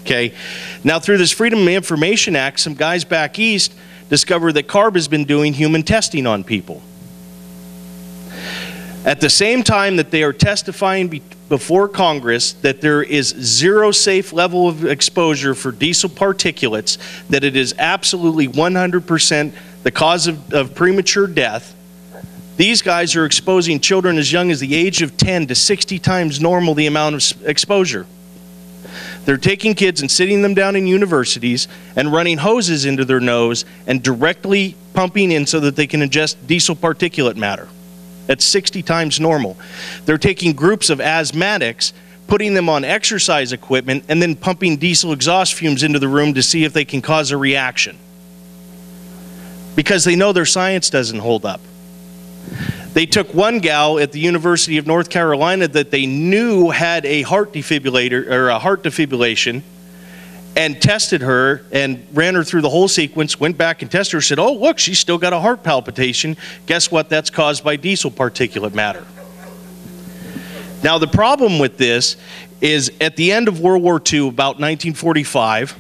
Okay. Now, through this Freedom of Information Act, some guys back east discovered that CARB has been doing human testing on people. At the same time that they are testifying before Congress that there is zero safe level of exposure for diesel particulates, that it is absolutely 100% the cause of premature death, these guys are exposing children as young as the age of 10 to 60 times normal the amount of exposure. They're taking kids and sitting them down in universities and running hoses into their nose and directly pumping in so that they can ingest diesel particulate matter. That's 60 times normal. They're taking groups of asthmatics, putting them on exercise equipment, and then pumping diesel exhaust fumes into the room to see if they can cause a reaction. Because they know their science doesn't hold up. They took one gal at the University of North Carolina that they knew had a heart defibrillator or a heart defibrillation, and tested her and ran her through the whole sequence, went back and tested her, said, oh, look, she's still got a heart palpitation. Guess what? That's caused by diesel particulate matter. Now, the problem with this is at the end of World War II, about 1945,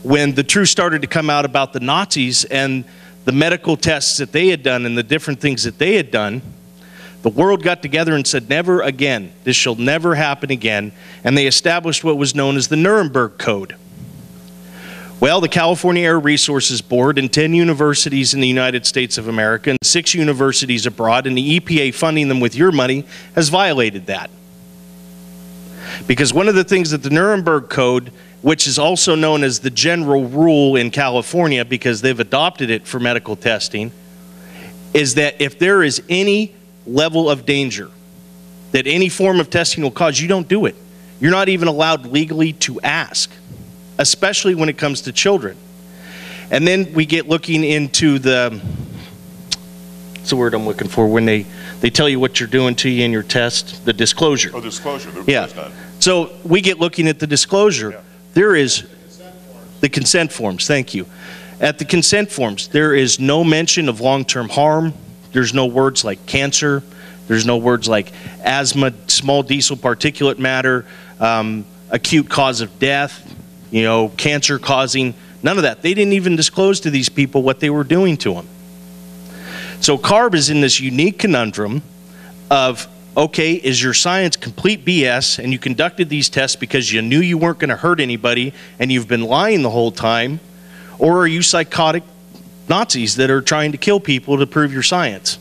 when the truth started to come out about the Nazis and the medical tests that they had done and the different things that they had done, the world got together and said, never again. This shall never happen again. And they established what was known as the Nuremberg Code. Well, the California Air Resources Board and 10 universities in the United States of America and 6 universities abroad, and the EPA funding them with your money, has violated that. Because one of the things that the Nuremberg Code, which is also known as the general rule in California because they've adopted it for medical testing, is that if there is any level of danger that any form of testing will cause, you don't do it. You're not even allowed legally to ask, especially when it comes to children. And then we get looking into the, what's the word I'm looking for, when they tell you what you're doing to you in your test, the disclosure. Oh, disclosure. Yeah. So we get looking at the disclosure. Yeah. There is the consent forms, thank you. At the consent forms, there is no mention of long-term harm. There's no words like cancer. There's no words like asthma, small diesel particulate matter, acute cause of death, you know, cancer causing, none of that. They didn't even disclose to these people what they were doing to them. So CARB is in this unique conundrum of, okay, is your science complete BS and you conducted these tests because you knew you weren't going to hurt anybody and you've been lying the whole time, or are you psychotic Nazis that are trying to kill people to prove your science?